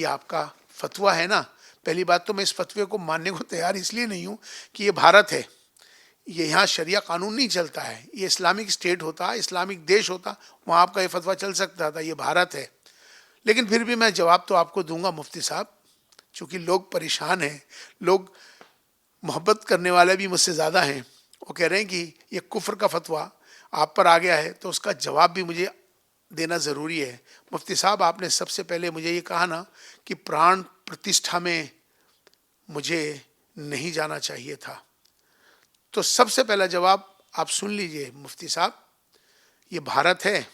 ये आपका फतवा है ना, पहली बात तो मैं इस फतवे को मानने को तैयार इसलिए नहीं हूँ कि ये भारत है, ये यहाँ शरिया कानून नहीं चलता है, ये इस्लामिक स्टेट होता, इस्लामिक देश होता, वहाँ आपका ये फतवा चल सकता था, ये भारत है। लेकिन फिर भी मैं जवाब तो आपको दूंगा मुफ्ती साहब, चूंकि लोग परेशान हैं, लोग मोहब्बत करने वाले भी मुझसे ज़्यादा हैं, वो कह रहे हैं कि ये कुफ्र का फतवा आप पर आ गया है, तो उसका जवाब भी मुझे देना ज़रूरी है। मुफ्ती साहब, आपने सबसे पहले मुझे ये कहा ना कि प्राण प्रतिष्ठा में मुझे नहीं जाना चाहिए था, तो सबसे पहला जवाब आप सुन लीजिए मुफ्ती साहब, ये भारत है,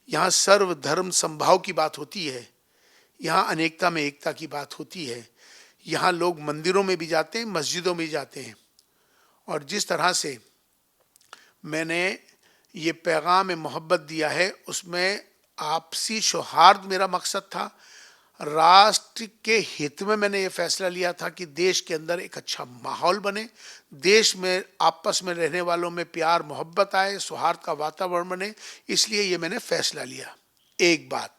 यहाँ सर्व धर्म समभाव की बात होती है, यहाँ अनेकता में एकता की बात होती है, यहाँ लोग मंदिरों में भी जाते हैं, मस्जिदों में भी जाते हैं। और जिस तरह से मैंने ये पैगाम मोहब्बत दिया है, उसमें आपसी सौहार्द मेरा मकसद था। राष्ट्र के हित में मैंने ये फैसला लिया था कि देश के अंदर एक अच्छा माहौल बने, देश में आपस में रहने वालों में प्यार मोहब्बत आए, सौहार्द का वातावरण बने, इसलिए ये मैंने फैसला लिया। एक बात।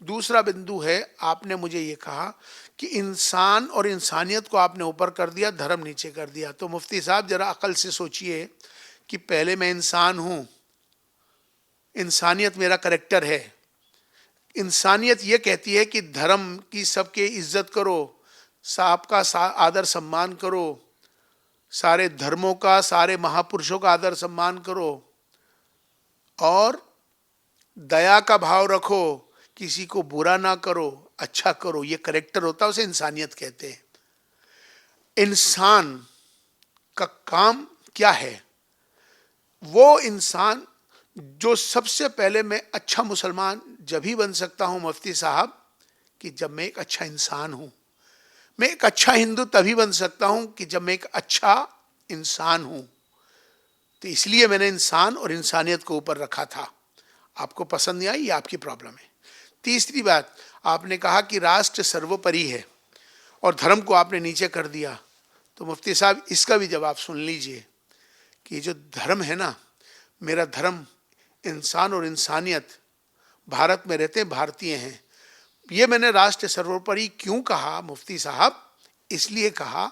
दूसरा बिंदु है, आपने मुझे ये कहा कि इंसान और इंसानियत को आपने ऊपर कर दिया, धर्म नीचे कर दिया। तो मुफ्ती साहब जरा अकल से सोचिए कि पहले मैं इंसान हूं, इंसानियत मेरा करेक्टर है। इंसानियत ये कहती है कि धर्म की सबके इज्जत करो, सबका आदर सम्मान करो, सारे धर्मों का, सारे महापुरुषों का आदर सम्मान करो और दया का भाव रखो, किसी को बुरा ना करो, अच्छा करो। ये करेक्टर होता है, उसे इंसानियत कहते हैं। इंसान का काम क्या है? वो इंसान जो सबसे पहले मैं अच्छा मुसलमान जब ही बन सकता हूं मुफ्ती साहब कि जब मैं एक अच्छा इंसान हूं। मैं एक अच्छा हिंदू तभी बन सकता हूं कि जब मैं एक अच्छा इंसान हूं। तो इसलिए मैंने इंसान और इंसानियत को ऊपर रखा था। आपको पसंद नहीं आई, ये आपकी प्रॉब्लम है। तीसरी बात, आपने कहा कि राष्ट्र सर्वोपरि है और धर्म को आपने नीचे कर दिया। तो मुफ्ती साहब इसका भी जवाब सुन लीजिए कि जो धर्म है ना, मेरा धर्म इंसान और इंसानियत, भारत में रहते भारतीय हैं। ये मैंने राष्ट्र सर्वोपरि क्यों कहा मुफ्ती साहब? इसलिए कहा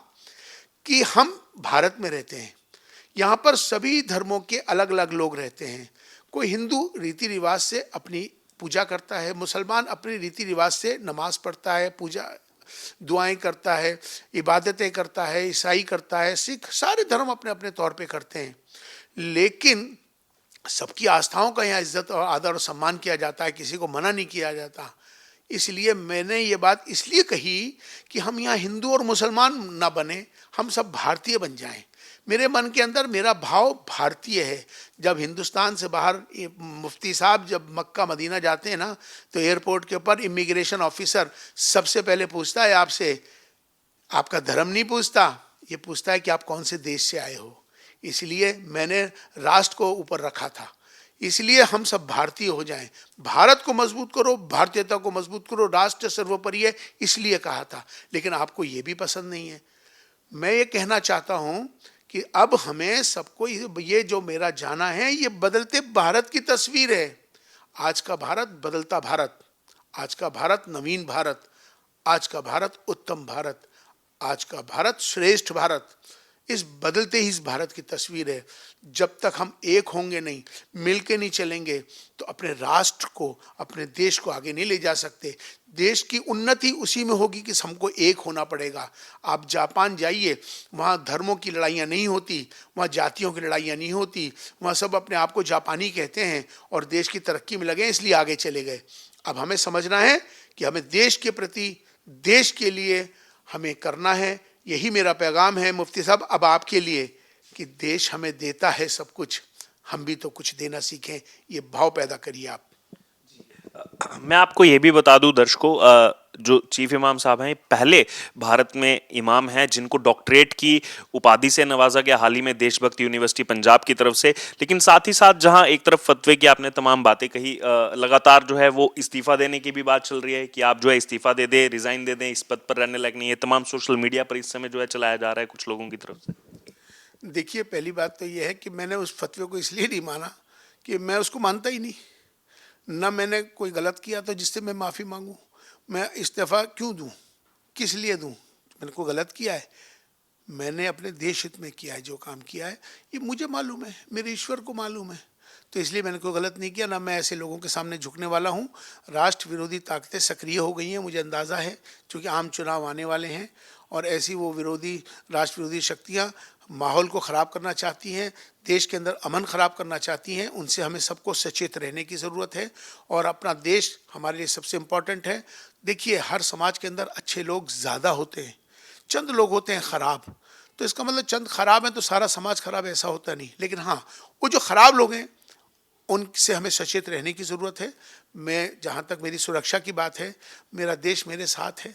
कि हम भारत में रहते हैं, यहाँ पर सभी धर्मों के अलग अलग लोग रहते हैं। कोई हिंदू रीति रिवाज से अपनी पूजा करता है, मुसलमान अपनी रीति रिवाज से नमाज पढ़ता है, पूजा दुआएं करता है, इबादतें करता है, ईसाई करता है, सिख, सारे धर्म अपने अपने तौर पे करते हैं। लेकिन सबकी आस्थाओं का यहाँ इज्जत और आदर और सम्मान किया जाता है, किसी को मना नहीं किया जाता। इसलिए मैंने ये बात इसलिए कही कि हम यहाँ हिंदू और मुसलमान ना बने, हम सब भारतीय बन जाएं। मेरे मन के अंदर मेरा भाव भारतीय है। जब हिंदुस्तान से बाहर मुफ्ती साहब जब मक्का मदीना जाते हैं ना, तो एयरपोर्ट के ऊपर इमिग्रेशन ऑफिसर सबसे पहले पूछता है आपसे, आपका धर्म नहीं पूछता, ये पूछता है कि आप कौन से देश से आए हो। इसलिए मैंने राष्ट्र को ऊपर रखा था, इसलिए हम सब भारतीय हो जाएं। भारत को मजबूत करो, भारतीयता को मजबूत करो, राष्ट्र सर्वोपरि है, इसलिए कहा था। लेकिन आपको ये भी पसंद नहीं है। मैं ये कहना चाहता हूं कि अब हमें सबको ये जो मेरा जाना है, ये बदलते भारत की तस्वीर है। आज का भारत बदलता भारत, आज का भारत नवीन भारत, आज का भारत उत्तम भारत, आज का भारत श्रेष्ठ भारत। इस बदलते ही इस भारत की तस्वीर है। जब तक हम एक होंगे नहीं, मिलके नहीं चलेंगे, तो अपने राष्ट्र को, अपने देश को आगे नहीं ले जा सकते। देश की उन्नति उसी में होगी कि हमको एक होना पड़ेगा। आप जापान जाइए, वहाँ धर्मों की लड़ाइयाँ नहीं होती, वहाँ जातियों की लड़ाइयाँ नहीं होती, वहाँ सब अपने आप को जापानी कहते हैं और देश की तरक्की में लगे, इसलिए आगे चले गए। अब हमें समझना है कि हमें देश के प्रति, देश के लिए हमें करना है। यही मेरा पैगाम है मुफ्ती साहब अब आपके लिए कि देश हमें देता है सब कुछ, हम भी तो कुछ देना सीखें। ये भाव पैदा करिए आप। मैं आपको ये भी बता दूं दर्शकों, जो चीफ इमाम साहब हैं पहले भारत में इमाम हैं जिनको डॉक्टरेट की उपाधि से नवाजा गया हाल ही में देशभक्त यूनिवर्सिटी पंजाब की तरफ से। लेकिन साथ ही साथ जहां एक तरफ फतवे की आपने तमाम बातें कही, लगातार जो है वो इस्तीफा देने की भी बात चल रही है कि आप जो है इस्तीफा दे दें, रिजाइन दे दें, इस पद पर रहने लायक नहीं है। तमाम सोशल मीडिया पर इस समय जो है चलाया जा रहा है कुछ लोगों की तरफ से। देखिए, पहली बात तो ये है कि मैंने उस फतवे को इसलिए नहीं माना कि मैं उसको मानता ही नहीं, ना मैंने कोई गलत किया तो जिससे मैं माफ़ी मांगूं। मैं इस्तीफा क्यों दूं, किस लिए दूं, मैंने कोई गलत किया है? मैंने अपने देश हित में किया है, जो काम किया है ये मुझे मालूम है, मेरे ईश्वर को मालूम है, तो इसलिए मैंने कोई गलत नहीं किया, ना मैं ऐसे लोगों के सामने झुकने वाला हूँ। राष्ट्र विरोधी ताकतें सक्रिय हो गई हैं, मुझे अंदाज़ा है, क्योंकि आम चुनाव आने वाले हैं और ऐसी वो विरोधी राष्ट्र विरोधी शक्तियाँ माहौल को ख़राब करना चाहती हैं, देश के अंदर अमन ख़राब करना चाहती हैं। उनसे हमें सबको सचेत रहने की ज़रूरत है और अपना देश हमारे लिए सबसे इम्पोर्टेंट है। देखिए, हर समाज के अंदर अच्छे लोग ज़्यादा होते हैं, चंद लोग होते हैं खराब, तो इसका मतलब चंद खराब हैं तो सारा समाज खराब, ऐसा होता नहीं। लेकिन हाँ, वो जो खराब लोग हैं उनसे हमें सचेत रहने की ज़रूरत है। मैं, जहाँ तक मेरी सुरक्षा की बात है, मेरा देश मेरे साथ है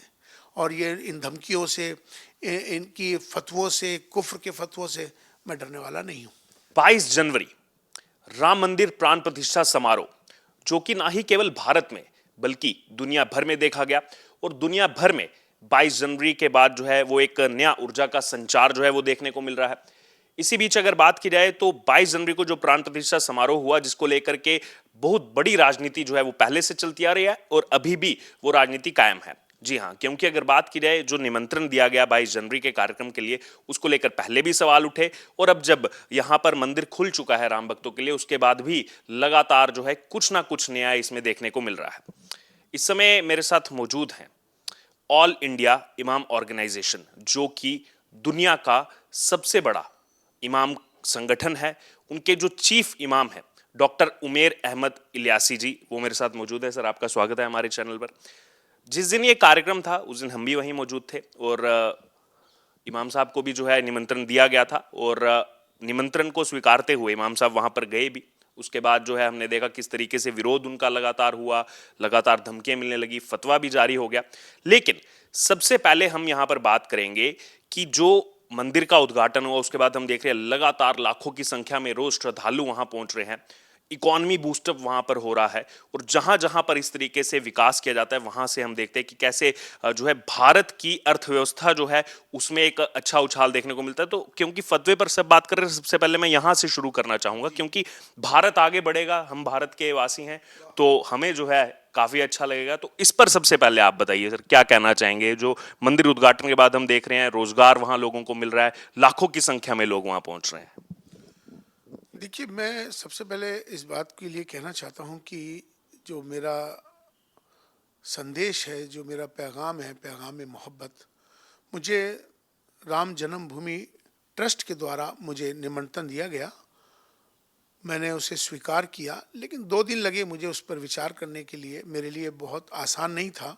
और ये इन धमकियों से, इनकी फतवों से, कुफ्र के फतवों से मैं डरने वाला नहीं हूँ। 22 जनवरी राम मंदिर प्राण प्रतिष्ठा समारोह, जो कि ना ही केवल भारत में बल्कि दुनिया भर में देखा गया, और दुनिया भर में 22 जनवरी के बाद जो है वो एक नया ऊर्जा का संचार जो है वो देखने को मिल रहा है। इसी बीच अगर बात की जाए तो 22 जनवरी को जो प्राण प्रतिष्ठा समारोह हुआ, जिसको लेकर के बहुत बड़ी राजनीति जो है वो पहले से चलती आ रही है और अभी भी वो राजनीति कायम है। जी हाँ, क्योंकि अगर बात की जाए जो निमंत्रण दिया गया 22 जनवरी के कार्यक्रम के लिए, उसको लेकर पहले भी सवाल उठे, और अब जब यहां पर मंदिर खुल चुका है राम भक्तों के लिए, उसके बाद भी लगातार जो है कुछ ना कुछ नया इसमें देखने को मिल रहा है। इस समय मेरे साथ मौजूद हैं ऑल इंडिया इमाम ऑर्गेनाइजेशन, जो कि दुनिया का सबसे बड़ा इमाम संगठन है। उनके जो चीफ इमाम हैं डॉक्टर उमेर अहमद इलियासी जी, वो मेरे साथ मौजूद है। सर, आपका स्वागत है हमारे चैनल पर। जिस दिन ये कार्यक्रम था उस दिन हम भी वहीं मौजूद थे, और इमाम साहब को भी जो है निमंत्रण दिया गया था, और निमंत्रण को स्वीकारते हुए इमाम साहब वहां पर गए भी। उसके बाद जो है हमने देखा किस तरीके से विरोध उनका लगातार हुआ, लगातार धमकियां मिलने लगी, फतवा भी जारी हो गया। लेकिन सबसे पहले हम यहां पर बात करेंगे कि जो मंदिर का उद्घाटन हुआ, उसके बाद हम देख रहे हैं लगातार लाखों की संख्या में रोज श्रद्धालु वहां पहुंच रहे हैं, इकोनॉमी बूस्टअप वहां पर हो रहा है, और जहां जहां पर इस तरीके से विकास किया जाता है वहां से हम देखते हैं कि कैसे जो है भारत की अर्थव्यवस्था जो है उसमें एक अच्छा उछाल देखने को मिलता है। तो क्योंकि फतवे पर सब बात कर रहे हैं, सबसे पहले मैं यहां से शुरू करना चाहूंगा, क्योंकि भारत आगे बढ़ेगा, हम भारत के वासी हैं, तो हमें जो है काफी अच्छा लगेगा। तो इस पर सबसे पहले आप बताइए सर, क्या कहना चाहेंगे? जो मंदिर उद्घाटन के बाद हम देख रहे हैं रोजगार वहां लोगों को मिल रहा है, लाखों की संख्या में लोग वहां पहुंच रहे हैं। देखिए, मैं सबसे पहले इस बात के लिए कहना चाहता हूँ कि जो मेरा संदेश है, जो मेरा पैगाम है, पैगाम मोहब्बत, मुझे राम जन्मभूमि ट्रस्ट के द्वारा मुझे निमंत्रण दिया गया। मैंने उसे स्वीकार किया, लेकिन 2 दिन लगे मुझे उस पर विचार करने के लिए। मेरे लिए बहुत आसान नहीं था,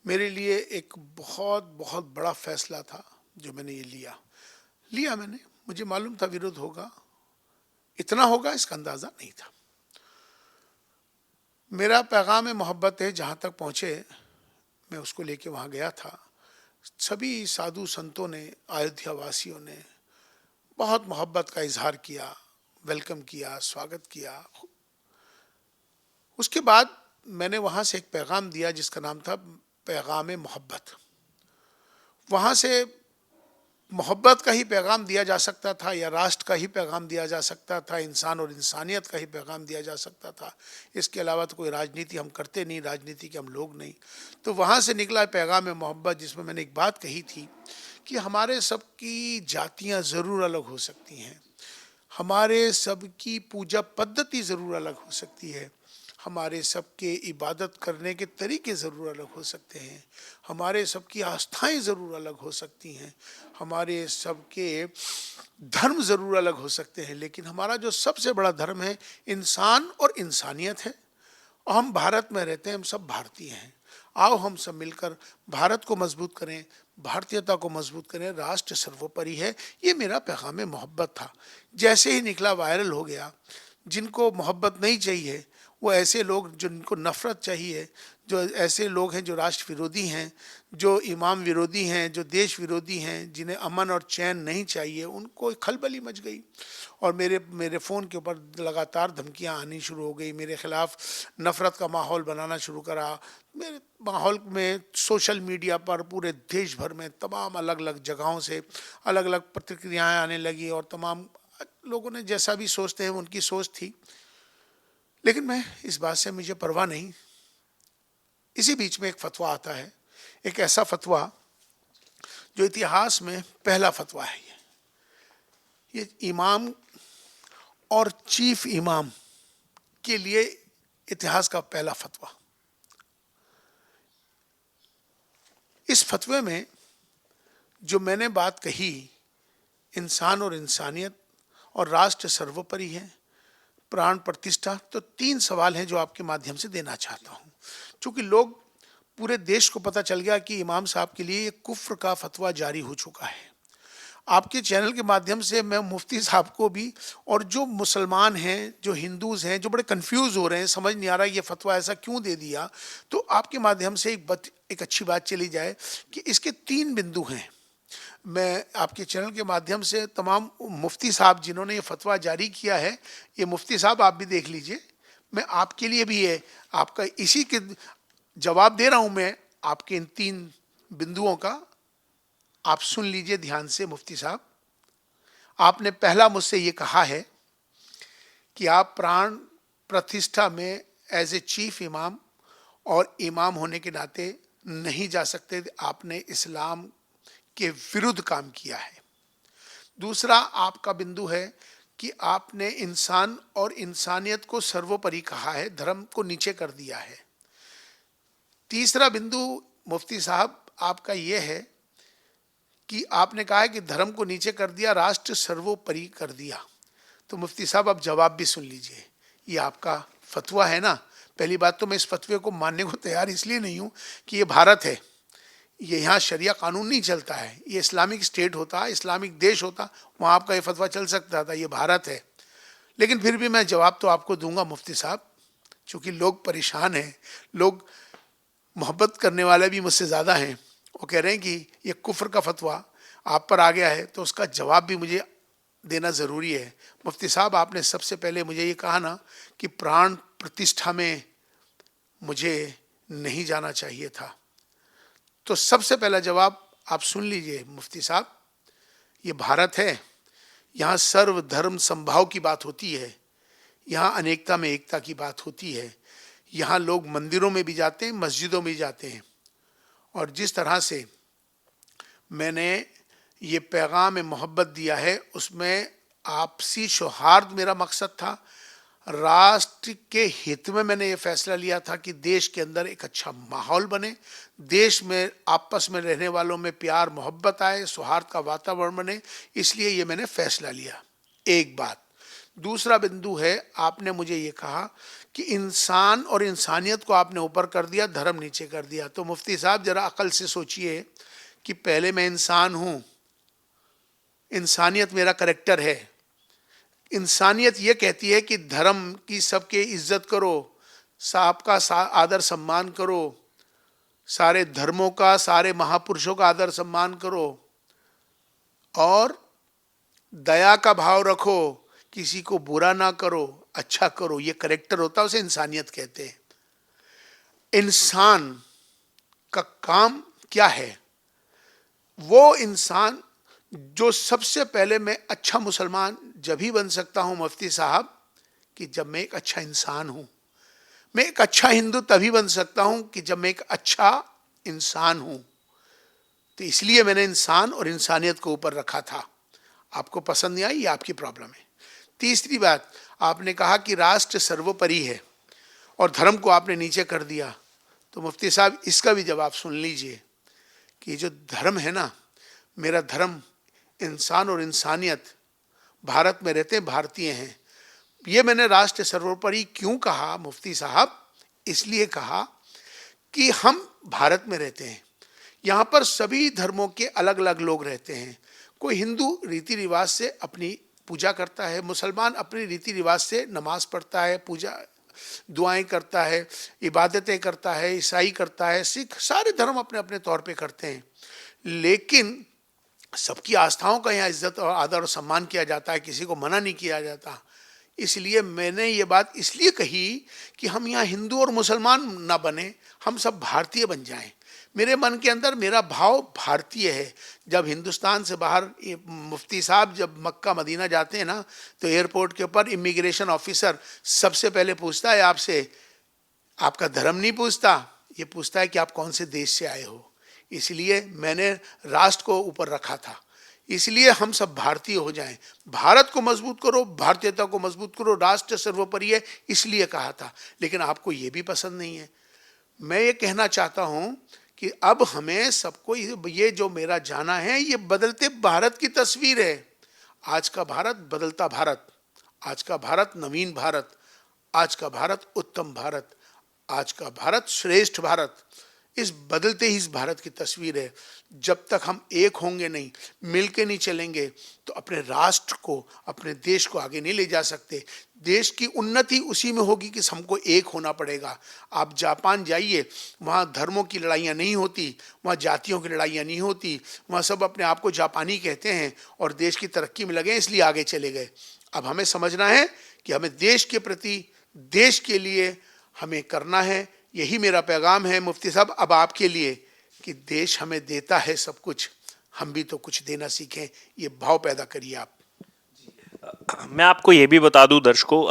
मेरे लिए एक बहुत बहुत बड़ा फैसला था जो मैंने ये लिया मैंने। मुझे मालूम था विरोध होगा, इतना होगा इसका अंदाज़ा नहीं था। मेरा पैगाम मोहब्बत है जहाँ तक पहुँचे, मैं उसको लेके वहाँ गया था। सभी साधु संतों ने, अयोध्या वासियों ने बहुत मोहब्बत का इजहार किया, वेलकम किया, स्वागत किया। उसके बाद मैंने वहाँ से एक पैगाम दिया जिसका नाम था पैगाम मोहब्बत। वहाँ से मोहब्बत का ही पैगाम दिया जा सकता था, या राष्ट्र का ही पैगाम दिया जा सकता था, इंसान और इंसानियत का ही पैगाम दिया जा सकता था। इसके अलावा तो कोई राजनीति हम करते नहीं, राजनीति के हम लोग नहीं। तो वहाँ से निकला पैगाम मोहब्बत, जिसमें मैंने एक बात कही थी कि हमारे सबकी जातियाँ ज़रूर अलग हो सकती हैं, हमारे सबकी पूजा पद्धति ज़रूर अलग हो सकती है, हमारे सबके इबादत करने के तरीके ज़रूर अलग हो सकते हैं, हमारे सबकी आस्थाएं ज़रूर अलग हो सकती हैं, हमारे सबके धर्म ज़रूर अलग हो सकते हैं, लेकिन हमारा जो सबसे बड़ा धर्म है इंसान और इंसानियत है। और हम भारत में रहते हैं, हम सब भारतीय हैं। आओ हम सब मिलकर भारत को मजबूत करें, भारतीयता को मजबूत करें, राष्ट्र सर्वोपरि है। ये मेरा पैगाम मोहब्बत था। जैसे ही निकला वायरल हो गया। जिनको मोहब्बत नहीं चाहिए, वो ऐसे लोग जिनको नफ़रत चाहिए, जो ऐसे लोग हैं जो राष्ट्र विरोधी हैं, जो इमाम विरोधी हैं, जो देश विरोधी हैं, जिन्हें अमन और चैन नहीं चाहिए, उनको खलबली मच गई। और मेरे फ़ोन के ऊपर लगातार धमकियां आनी शुरू हो गई, मेरे ख़िलाफ़ नफ़रत का माहौल बनाना शुरू करा। मेरे माहौल में सोशल मीडिया पर पूरे देश भर में तमाम अलग अलग जगहों से अलग अलग प्रतिक्रियाएं आने लगी, और तमाम लोगों ने जैसा भी सोचते हैं उनकी सोच थी। लेकिन मैं इस बात से मुझे परवाह नहीं। इसी बीच में एक फतवा आता है, एक ऐसा फतवा जो इतिहास में पहला फतवा है। ये इमाम और चीफ इमाम के लिए इतिहास का पहला फतवा। इस फतवे में जो मैंने बात कही, इंसान और इंसानियत और राष्ट्र सर्वोपरि है, प्राण प्रतिष्ठा, तो 3 सवाल हैं जो आपके माध्यम से देना चाहता हूं। क्योंकि लोग, पूरे देश को पता चल गया कि इमाम साहब के लिए कुफ्र का फतवा जारी हो चुका है। आपके चैनल के माध्यम से मैं मुफ्ती साहब को भी, और जो मुसलमान हैं, जो हिंदूज हैं, जो बड़े कंफ्यूज हो रहे हैं, समझ नहीं आ रहा ये फतवा ऐसा क्यों दे दिया, तो आपके माध्यम से एक अच्छी बात चली जाए कि इसके 3 बिंदु हैं। मैं आपके चैनल के माध्यम से तमाम मुफ्ती साहब जिन्होंने ये फतवा जारी किया है, ये मुफ्ती साहब आप भी देख लीजिए, मैं आपके लिए भी है, आपका इसी के जवाब दे रहा हूं मैं आपके इन 3 बिंदुओं का। आप सुन लीजिए ध्यान से। मुफ्ती साहब, आपने पहला मुझसे ये कहा है कि आप प्राण प्रतिष्ठा में एज ए चीफ इमाम और इमाम होने के नाते नहीं जा सकते, आपने इस्लाम के विरुद्ध काम किया है। दूसरा आपका बिंदु है कि आपने इंसान और इंसानियत को सर्वोपरि कहा है, धर्म को नीचे कर दिया है। तीसरा बिंदु मुफ्ती साहब आपका यह है कि आपने कहा है कि धर्म को नीचे कर दिया, राष्ट्र सर्वोपरि कर दिया। तो मुफ्ती साहब आप जवाब भी सुन लीजिए, ये आपका फतवा है ना। पहली बात तो मैं इस फतवे को मानने को तैयार इसलिए नहीं हूँ कि ये भारत है, ये यहाँ शरिया कानून नहीं चलता है, ये इस्लामिक स्टेट होता, इस्लामिक देश होता, वहाँ आपका ये फतवा चल सकता था। ये भारत है। लेकिन फिर भी मैं जवाब तो आपको दूंगा मुफ्ती साहब, चूँकि लोग परेशान हैं, लोग मोहब्बत करने वाले भी मुझसे ज़्यादा हैं, वो कह रहे हैं कि ये कुफ्र का फतवा आप पर आ गया है, तो उसका जवाब भी मुझे देना ज़रूरी है। मुफ्ती साहब, आपने सबसे पहले मुझे ये कहा ना कि प्राण प्रतिष्ठा में मुझे नहीं जाना चाहिए था, तो सबसे पहला जवाब आप सुन लीजिए मुफ्ती साहब। ये भारत है, यहाँ सर्व धर्म समभाव की बात होती है, यहाँ अनेकता में एकता की बात होती है, यहाँ लोग मंदिरों में भी जाते हैं, मस्जिदों में भी जाते हैं। और जिस तरह से मैंने ये पैगाम मोहब्बत दिया है, उसमें आपसी सौहार्द मेरा मकसद था। राष्ट्र के हित में मैंने ये फैसला लिया था कि देश के अंदर एक अच्छा माहौल बने, देश में आपस में रहने वालों में प्यार मोहब्बत आए, सौहार्द का वातावरण बने, इसलिए ये मैंने फैसला लिया। एक बात। दूसरा बिंदु है, आपने मुझे ये कहा कि इंसान और इंसानियत को आपने ऊपर कर दिया, धर्म नीचे कर दिया। तो मुफ्ती साहब जरा अकल से सोचिए कि पहले मैं इंसान हूँ, इंसानियत मेरा करेक्टर है। इंसानियत ये कहती है कि धर्म की सबके इज्जत करो, सबका आदर सम्मान करो, सारे धर्मों का, सारे महापुरुषों का आदर सम्मान करो, और दया का भाव रखो, किसी को बुरा ना करो, अच्छा करो। ये करेक्टर होता है, उसे इंसानियत कहते हैं। इंसान का काम क्या है? वो इंसान जो सबसे पहले, मैं अच्छा मुसलमान जब ही बन सकता हूं मुफ्ती साहब कि जब मैं एक अच्छा इंसान हूं। मैं एक अच्छा हिंदू तभी बन सकता हूं कि जब मैं एक अच्छा इंसान हूं। तो इसलिए मैंने इंसान और इंसानियत को ऊपर रखा था। आपको पसंद नहीं आई, ये आपकी प्रॉब्लम है। तीसरी बात, आपने कहा कि राष्ट्र सर्वोपरि है और धर्म को आपने नीचे कर दिया। तो मुफ्ती साहब इसका भी जवाब सुन लीजिए कि जो धर्म है ना, मेरा धर्म इंसान और इंसानियत, भारत में रहते हैं, भारतीय हैं। ये मैंने राष्ट्र सर्वोपरि क्यों कहा मुफ्ती साहब? इसलिए कहा कि हम भारत में रहते हैं, यहाँ पर सभी धर्मों के अलग अलग लोग रहते हैं। कोई हिंदू रीति रिवाज से अपनी पूजा करता है, मुसलमान अपने रीति रिवाज से नमाज पढ़ता है, पूजा दुआएं करता है, इबादतें करता है, ईसाई करता है, सिख, सारे धर्म अपने अपने तौर पे करते हैं। लेकिन सबकी आस्थाओं का यहाँ इज्जत और आदर और सम्मान किया जाता है, किसी को मना नहीं किया जाता। इसलिए मैंने ये बात इसलिए कही कि हम यहाँ हिंदू और मुसलमान ना बने, हम सब भारतीय बन जाएं। मेरे मन के अंदर मेरा भाव भारतीय है। जब हिंदुस्तान से बाहर मुफ्ती साहब जब मक्का मदीना जाते हैं ना, तो एयरपोर्ट के ऊपर इमिग्रेशन ऑफिसर सबसे पहले पूछता है आपसे, आपका धर्म नहीं पूछता, ये पूछता है कि आप कौन से देश से आए हो। इसलिए मैंने राष्ट्र को ऊपर रखा था। इसलिए हम सब भारतीय हो जाएं, भारत को मजबूत करो, भारतीयता को मजबूत करो, राष्ट्र सर्वोपरि है, इसलिए कहा था। लेकिन आपको ये भी पसंद नहीं है। मैं ये कहना चाहता हूं कि अब हमें सबको ये जो मेरा जाना है, ये बदलते भारत की तस्वीर है। आज का भारत बदलता भारत, आज का भारत नवीन भारत, आज का भारत उत्तम भारत, आज का भारत श्रेष्ठ भारत। इस बदलते ही इस भारत की तस्वीर है। जब तक हम एक होंगे नहीं, मिलके नहीं चलेंगे, तो अपने राष्ट्र को, अपने देश को आगे नहीं ले जा सकते। देश की उन्नति उसी में होगी कि हमको एक होना पड़ेगा। आप जापान जाइए, वहाँ धर्मों की लड़ाइयाँ नहीं होती, वहाँ जातियों की लड़ाइयाँ नहीं होती, वहाँ सब अपने आप को जापानी कहते हैं और देश की तरक्की में लगे, इसलिए आगे चले गए। अब हमें समझना है कि हमें देश के प्रति, देश के लिए हमें करना है। यही मेरा पैगाम है मुफ्ती साहब अब आपके लिए, कि देश हमें देता है सब कुछ, हम भी तो कुछ देना सीखें। ये भाव पैदा करिए आप। मैं आपको ये भी बता दूं दर्शकों,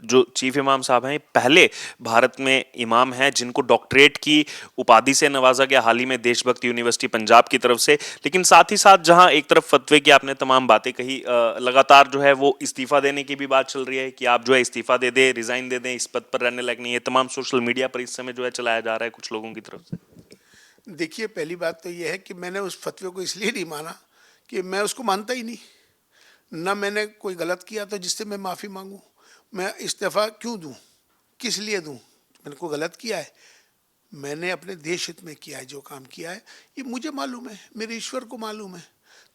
जो चीफ इमाम साहब हैं पहले भारत में इमाम हैं जिनको डॉक्टरेट की उपाधि से नवाजा गया हाल ही में देशभक्त यूनिवर्सिटी पंजाब की तरफ से। लेकिन साथ ही साथ जहां एक तरफ फतवे की आपने तमाम बातें कही, लगातार जो है वो इस्तीफा देने की भी बात चल रही है कि आप जो है इस्तीफा दे दें, रिजाइन दे दें, इस पद पर रहने लायक नहीं है। तमाम सोशल मीडिया पर इस समय जो है चलाया जा रहा है कुछ लोगों की तरफ से। देखिए, पहली बात तो यह है कि मैंने उस फतवे को इसलिए नहीं माना कि मैं उसको मानता ही नहीं, ना मैंने कोई गलत किया तो जिससे मैं माफ़ी मांगूं। मैं इस्तीफ़ा क्यों दूं, किस लिए दूं? मैंने कोई गलत किया है? मैंने अपने देश हित में किया है जो काम किया है, ये मुझे मालूम है, मेरे ईश्वर को मालूम है।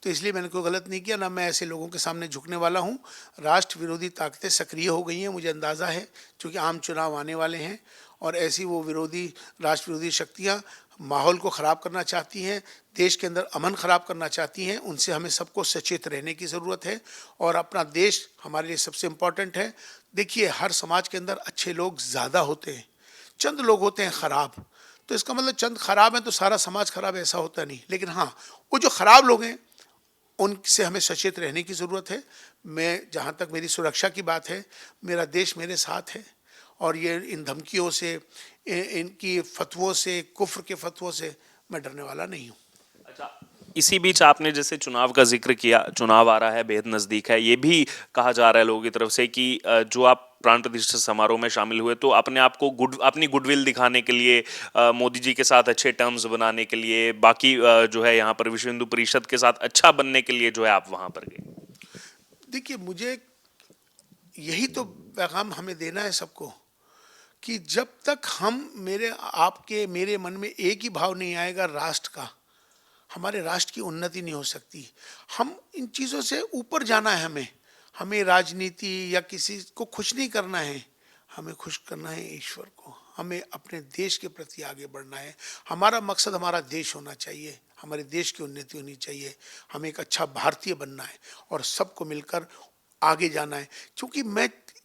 तो इसलिए मैंने कोई गलत नहीं किया, ना मैं ऐसे लोगों के सामने झुकने वाला हूँ। राष्ट्र विरोधी ताकतें सक्रिय हो गई हैं, मुझे अंदाज़ा है, क्योंकि आम चुनाव आने वाले हैं और ऐसी वो विरोधी, राष्ट्र विरोधी शक्तियाँ माहौल को ख़राब करना चाहती हैं, देश के अंदर अमन ख़राब करना चाहती हैं। उनसे हमें सबको सचेत रहने की ज़रूरत है और अपना देश हमारे लिए सबसे इम्पोर्टेंट है। देखिए, हर समाज के अंदर अच्छे लोग ज़्यादा होते हैं, चंद लोग होते हैं ख़राब। तो इसका मतलब चंद खराब हैं तो सारा समाज खराब, ऐसा होता नहीं। लेकिन हाँ, वो जो खराब लोग हैं उनसे हमें सचेत रहने की ज़रूरत है। मैं, जहाँ तक मेरी सुरक्षा की बात है, मेरा देश मेरे साथ है और ये इन धमकियों से, इनकी फतवों से, कुफ्र के फतवों से मैं डरने वाला नहीं हूँ। अच्छा, इसी बीच आपने जैसे चुनाव का जिक्र किया, चुनाव आ रहा है, बेहद नजदीक है, ये भी कहा जा रहा है लोगों की तरफ से कि जो आप प्राण प्रतिष्ठा समारोह में शामिल हुए तो अपने आप को अपनी गुडविल दिखाने के लिए, मोदी जी के साथ अच्छे टर्म्स बनाने के लिए, बाकी जो है यहाँ पर विश्व हिंदू परिषद के साथ अच्छा बनने के लिए जो है आप वहाँ पर गए। देखिए, मुझे यही तो पैगाम हमें देना है सबको, कि जब तक हम, आपके मेरे मन में एक ही भाव नहीं आएगा राष्ट्र का, हमारे राष्ट्र की उन्नति नहीं हो सकती। हम इन चीज़ों से ऊपर जाना है। हमें राजनीति या किसी को खुश नहीं करना है, हमें खुश करना है ईश्वर को। हमें अपने देश के प्रति आगे बढ़ना है। हमारा मकसद हमारा देश होना चाहिए, हमारे देश की उन्नति होनी चाहिए। हमें एक अच्छा भारतीय बनना है और सबको मिलकर आगे जाना है। क्योंकि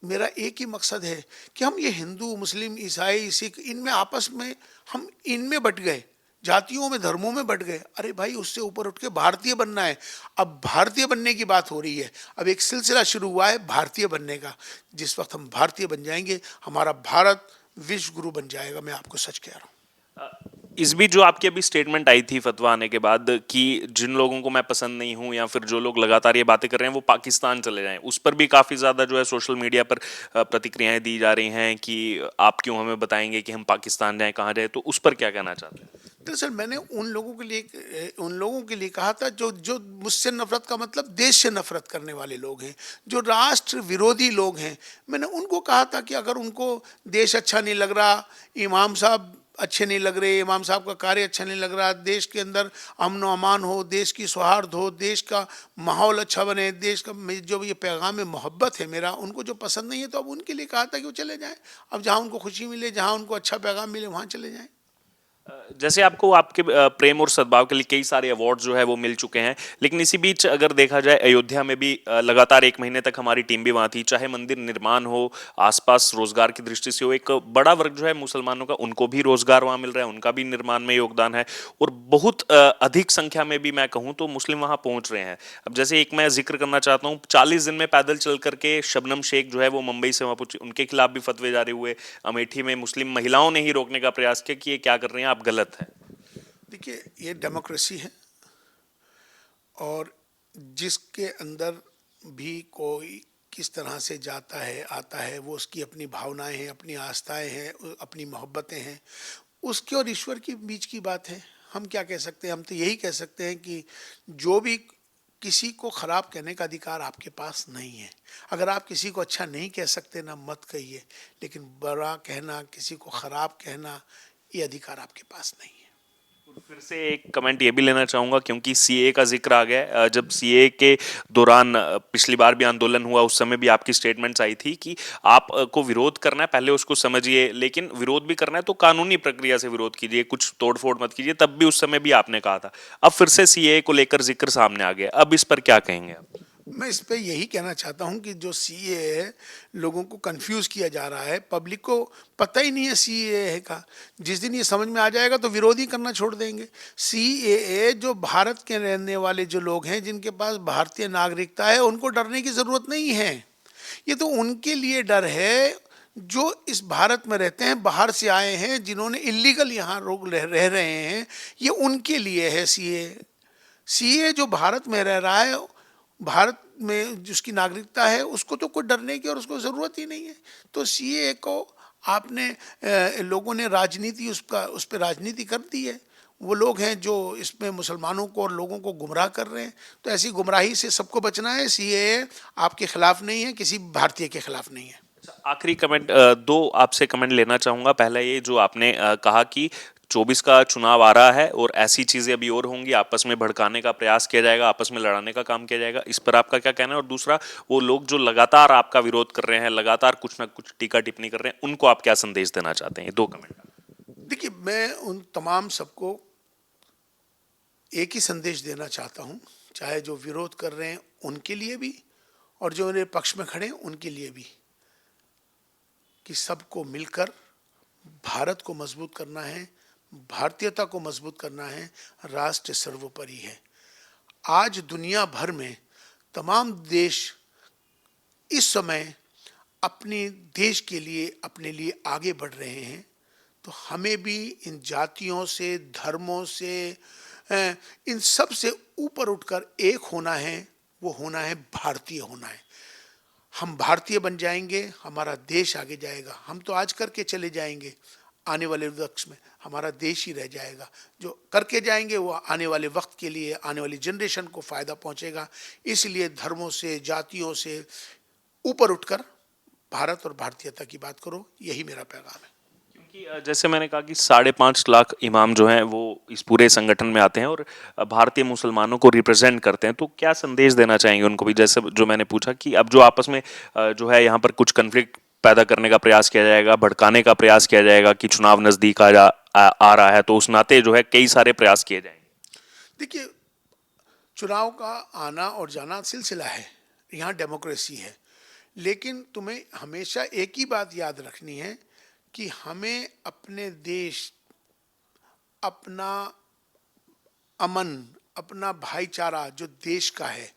मेरा एक ही मकसद है कि हम ये हिंदू, मुस्लिम, ईसाई, सिख, इनमें आपस में हम इनमें बट गए, जातियों में, धर्मों में बट गए। अरे भाई, उससे ऊपर उठ के भारतीय बनना है। अब भारतीय बनने की बात हो रही है, अब एक सिलसिला शुरू हुआ है भारतीय बनने का। जिस वक्त हम भारतीय बन जाएंगे, हमारा भारत विश्व गुरु बन जाएगा। मैं आपको सच कह रहा हूँ। इस बीच जो आपकी अभी स्टेटमेंट आई थी फतवा आने के बाद कि जिन लोगों को मैं पसंद नहीं हूं या फिर जो लोग लगातार ये बातें कर रहे हैं वो पाकिस्तान चले जाएं, उस पर भी काफ़ी ज़्यादा जो है सोशल मीडिया पर प्रतिक्रियाएं दी जा रही हैं कि आप क्यों हमें बताएंगे कि हम पाकिस्तान जाएं, कहाँ जाएं। तो उस पर क्या कहना चाहते हैं? दरअसल मैंने उन लोगों के लिए कहा था जो जो मुझसे नफरत का मतलब देश से नफरत करने वाले लोग हैं, जो राष्ट्र विरोधी लोग हैं। मैंने उनको कहा था कि अगर उनको देश अच्छा नहीं लग रहा, इमाम साहब अच्छे नहीं लग रहे, इमाम साहब का कार्य अच्छा नहीं लग रहा, देश के अंदर अमन व अमान हो, देश की सौहार्द हो, देश का माहौल अच्छा बने, देश का जो ये पैगाम मोहब्बत है मेरा, उनको जो पसंद नहीं है, तो अब उनके लिए कहा था कि वो चले जाएं। अब जहाँ उनको खुशी मिले, जहाँ उनको अच्छा पैगाम मिले, वहाँ चले जाएं। जैसे आपको आपके प्रेम और सद्भाव के लिए कई सारे अवार्ड जो है वो मिल चुके हैं, लेकिन इसी बीच अगर देखा जाए अयोध्या में भी लगातार 1 महीने तक हमारी टीम भी वहां थी। चाहे मंदिर निर्माण हो, आसपास रोजगार की दृष्टि से हो, एक बड़ा वर्ग जो है मुसलमानों का, उनको भी रोजगार वहां मिल रहा है, उनका भी निर्माण में योगदान है। और बहुत अधिक संख्या में भी मैं कहूँ तो मुस्लिम वहां पहुंच रहे हैं। अब जैसे एक मैं जिक्र करना चाहता हूँ, 40 दिन में पैदल चल करके शबनम शेख जो है वो मुंबई से वहां पहुंची, उनके खिलाफ भी फतवे जारी हुए। अमेठी में मुस्लिम महिलाओं ने ही रोकने का प्रयास किया कि ये क्या कर रहे हैं आप, गलत है। देखिए, ये डेमोक्रेसी है और जिसके अंदर भी कोई किस तरह से जाता है आता है, वो उसकी अपनी भावनाएं हैं, अपनी आस्थाएं हैं, अपनी मोहब्बतें हैं। उसके और ईश्वर के बीच की बात है। हम क्या कह सकते हैं? हम तो यही कह सकते हैं कि जो भी, किसी को खराब कहने का अधिकार आपके पास नहीं है। अगर आप किसी को अच्छा नहीं कह सकते ना, मत कहिए, लेकिन बुरा कहना, किसी को खराब कहना, ये अधिकार आपके पास नहीं है। फिर से एक कमेंट ये भी लेना चाहूंगा, क्योंकि सीए का जिक्र आ गया है। जब सीए के दौरान पिछली बार भी आंदोलन हुआ, उस समय भी आपकी स्टेटमेंट्स आई थी कि आप को विरोध करना है, पहले उसको समझिए, लेकिन विरोध भी करना है तो कानूनी प्रक्रिया से विरोध कीजिए, कुछ तोड़फोड़ मत कीजिए। तब भी उस समय भी आपने कहा था। अब फिर से सीए को लेकर जिक्र सामने आ गया, अब इस पर क्या कहेंगे आप? मैं इस पे यही कहना चाहता हूँ कि जो सीए है, लोगों को कंफ्यूज किया जा रहा है। पब्लिक को पता ही नहीं है सीए है का। जिस दिन ये समझ में आ जाएगा तो विरोध ही करना छोड़ देंगे। सीए जो भारत के रहने वाले जो लोग हैं, जिनके पास भारतीय नागरिकता है, उनको डरने की ज़रूरत नहीं है। ये तो उनके लिए डर है जो इस भारत में रहते हैं, बाहर से आए हैं, जिन्होंने इलीगल यहाँ रोग रह रहे हैं। ये उनके लिए है सीए। सीए जो भारत में रह रहा है, भारत में जिसकी नागरिकता है, उसको तो कोई डरने की और उसको ज़रूरत ही नहीं है। तो सीए को आपने लोगों ने राजनीति, उस पर राजनीति कर दी है। वो लोग हैं जो इसमें मुसलमानों को और लोगों को गुमराह कर रहे हैं। तो ऐसी गुमराही से सबको बचना है। सीए आपके खिलाफ नहीं है, किसी भारतीय के खिलाफ नहीं है। आखिरी कमेंट, दो आपसे कमेंट लेना चाहूंगा। पहला ये जो आपने कहा कि 24 का चुनाव आ रहा है और ऐसी चीजें अभी और होंगी, आपस में भड़काने का प्रयास किया जाएगा, आपस में लड़ाने का काम किया जाएगा, इस पर आपका क्या कहना है? और दूसरा, वो लोग जो लगातार आपका विरोध कर रहे हैं, लगातार कुछ ना कुछ टीका टिप्पणी कर रहे हैं, उनको आप क्या संदेश देना चाहते हैं? ये दो कमेंट। देखिए, मैं उन तमाम सबको एक ही संदेश देना चाहता हूँ, चाहे जो विरोध कर रहे हैं उनके लिए भी और जो मेरे पक्ष में खड़े हैं उनके लिए भी, कि सबको मिलकर भारत को मजबूत करना है, भारतीयता को मजबूत करना है। राष्ट्र सर्वोपरि है। आज दुनिया भर में तमाम देश इस समय अपने देश के लिए, अपने लिए आगे बढ़ रहे हैं। तो हमें भी इन जातियों से, धर्मों से, इन सब से ऊपर उठकर एक होना है। वो होना है भारतीय होना है। हम भारतीय बन जाएंगे, हमारा देश आगे जाएगा। हम तो आज करके चले जाएंगे, आने वाले वक्त में हमारा देश ही रह जाएगा। जो करके जाएंगे वो आने वाले वक्त के लिए, आने वाली जनरेशन को फ़ायदा पहुंचेगा। इसलिए धर्मों से, जातियों से ऊपर उठकर भारत और भारतीयता की बात करो, यही मेरा पैगाम है। क्योंकि जैसे मैंने कहा कि 5.5 लाख इमाम जो हैं वो इस पूरे संगठन में आते हैं और भारतीय मुसलमानों को रिप्रेजेंट करते हैं, तो क्या संदेश देना चाहेंगे उनको भी? जैसे जो मैंने पूछा कि अब जो आपस में जो है यहाँ पर कुछ कन्फ्लिक्ट पैदा करने का प्रयास किया जाएगा, भड़काने का प्रयास किया जाएगा कि चुनाव नजदीक आ रहा है, तो उस नाते जो है कई सारे प्रयास किए जाएंगे। देखिए, चुनाव का आना और जाना सिलसिला है, यहाँ डेमोक्रेसी है। लेकिन तुम्हें हमेशा एक ही बात याद रखनी है कि हमें अपने देश, अपना अमन, अपना भाईचारा जो देश का है,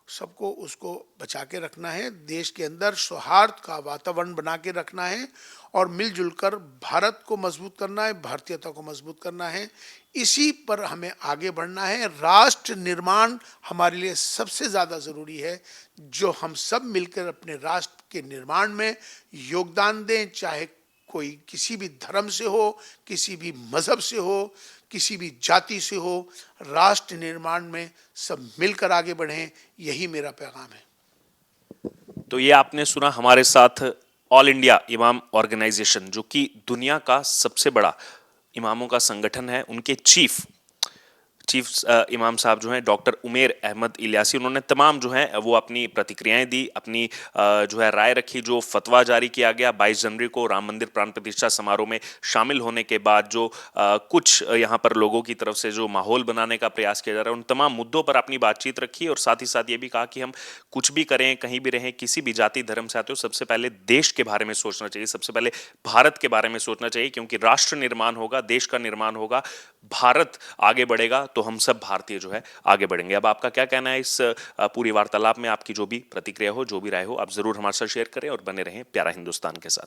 सबको उसको बचा के रखना है। देश के अंदर सौहार्द का वातावरण बना के रखना है और मिलजुल कर भारत को मजबूत करना है, भारतीयता को मजबूत करना है। इसी पर हमें आगे बढ़ना है। राष्ट्र निर्माण हमारे लिए सबसे ज़्यादा ज़रूरी है। जो हम सब मिलकर अपने राष्ट्र के निर्माण में योगदान दें, चाहे कोई किसी भी धर्म से हो, किसी भी मज़हब से हो, किसी भी जाति से हो, राष्ट्र निर्माण में सब मिलकर आगे बढ़ें, यही मेरा पैगाम है। तो ये आपने सुना हमारे साथ ऑल इंडिया इमाम ऑर्गेनाइजेशन, जो कि दुनिया का सबसे बड़ा इमामों का संगठन है, उनके चीफ चीफ इमाम साहब जो हैं डॉक्टर उमेर अहमद इलियासी, उन्होंने तमाम जो है वो अपनी प्रतिक्रियाएं दी, अपनी जो है राय रखी। जो फतवा जारी किया गया 22 जनवरी को राम मंदिर प्राण प्रतिष्ठा समारोह में शामिल होने के बाद, जो कुछ यहाँ पर लोगों की तरफ से जो माहौल बनाने का प्रयास किया जा रहा है, उन तमाम मुद्दों पर अपनी बातचीत रखी और साथ ही साथ ये भी कहा कि हम कुछ भी करें, कहीं भी रहें, किसी भी जाति धर्म से आते हो, सबसे पहले देश के बारे में सोचना चाहिए, सबसे पहले भारत के बारे में सोचना चाहिए, क्योंकि राष्ट्र निर्माण होगा, देश का निर्माण होगा, भारत आगे बढ़ेगा तो हम सब भारतीय जो है आगे बढ़ेंगे। अब आपका क्या कहना है इस पूरी वार्तालाप में? आपकी जो भी प्रतिक्रिया हो, जो भी राय हो, आप जरूर हमारे साथ शेयर करें और बने रहें प्यारा हिंदुस्तान के साथ।